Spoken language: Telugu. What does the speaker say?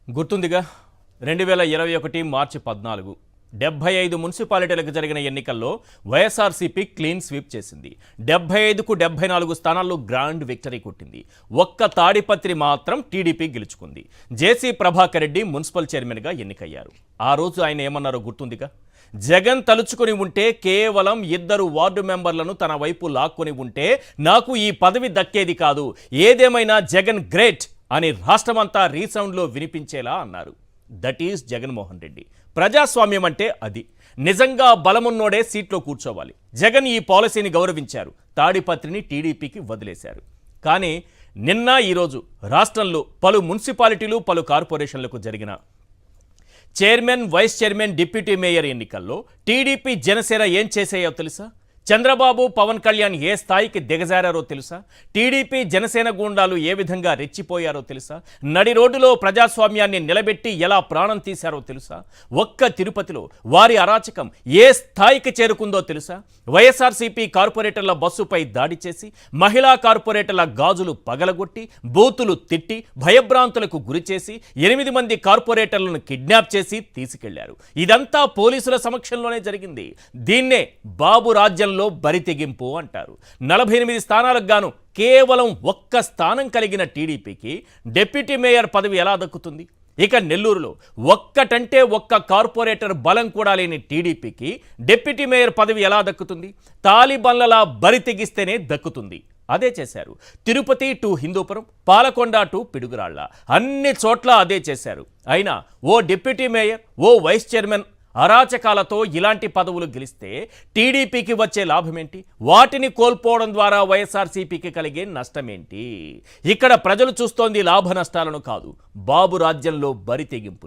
గుర్తుందిగా 2021 మార్చి 14 75 మున్సిపాలిటీలకు జరిగిన ఎన్నికల్లో వైఎస్ఆర్సీపీ క్లీన్ స్వీప్ చేసింది. 75కు 74 స్థానాల్లో గ్రాండ్ విక్టరీ కొట్టింది. ఒక్క తాడిపత్రి మాత్రం టీడీపీ గెలుచుకుంది. జేసీ ప్రభాకర్ రెడ్డి మున్సిపల్ చైర్మన్గా ఎన్నికయ్యారు. ఆ రోజు ఆయన ఏమన్నారో గుర్తుందిగా. జగన్ తలుచుకొని ఉంటే కేవలం 2 వార్డు మెంబర్లను తన వైపు లాక్కొని ఉంటే నాకు ఈ పదవి దక్కేది కాదు, ఏదేమైనా జగన్ గ్రేట్ అని రాష్ట్రమంతా రీసౌండ్లో వినిపించేలా అన్నారు. That is Jaganmohan Reddy. ప్రజాస్వామ్యం అంటే అది. నిజంగా బలమున్నోడే సీట్లో కూర్చోవాలి. జగన్ ఈ పాలసీని గౌరవించారు. తాడిపత్రిని టీడీపీకి వదిలేశారు. కానీ నిన్న ఈరోజు రాష్ట్రంలో పలు మున్సిపాలిటీలు, పలు కార్పొరేషన్లకు జరిగిన chairman, vice chairman, deputy mayor ఎన్నికల్లో టీడీపీ, జనసేన ఏం చేసాయో తెలుసా? చంద్రబాబు, పవన్ కళ్యాణ్ ఏ స్థాయికి దిగజారారో తెలుసా? టీడీపీ, జనసేన గూండాలు ఏ విధంగా రెచ్చిపోయారో తెలుసా? నడి రోడ్డులో ప్రజాస్వామ్యాన్ని నిలబెట్టి ఎలా ప్రాణం తీశారో తెలుసా? ఒక్క తిరుపతిలో వారి అరాచకం ఏ స్థాయికి చేరుకుందో తెలుసా? వైఎస్ఆర్సీపీ కార్పొరేటర్ల బస్సుపై దాడి చేసి, మహిళా కార్పొరేటర్ల గాజులు పగలగొట్టి, బూతులు తిట్టి, భయభ్రాంతులకు గురిచేసి 8 మంది కార్పొరేటర్లను కిడ్నాప్ చేసి తీసుకెళ్లారు. ఇదంతా పోలీసుల సమక్షంలోనే జరిగింది. దీన్నే బాబు రాజ్యం బరితెగింపు అంటారు. 48 స్థానాలకు గాను కేవలం ఒక్క స్థానం కలిగిన టీడీపీకి డిప్యూటీ మేయర్ పదవి ఎలా దక్కుతుంది? ఇక నెల్లూరులో ఒక్కటంటే ఒక్క కార్పొరేటర్ బలం కూడా లేని టీడీపీకి డిప్యూటీ మేయర్ పదవి ఎలా దక్కుతుంది? తాలిబన్లలా బరితెగిస్తేనే దక్కుతుంది. అదే చేశారు. తిరుపతి టు హిందూపురం, పాలకొండ టు పిడుగురాళ్ల, అన్ని చోట్ల అదే చేశారు. అయినా ఓ డిప్యూటీ మేయర్, ఓ వైస్ చైర్మన్ అరాచకాలతో ఇలాంటి పదవులు గెలిస్తే టీడీపీకి వచ్చే లాభమేంటి? వాటిని కోల్పోవడం ద్వారా వైఎస్ఆర్సీపీకి కలిగే నష్టమేంటి? ఇక్కడ ప్రజలు చూస్తోంది లాభ నష్టాలను కాదు, బాబు రాజ్యంలో బరి తెగింపు.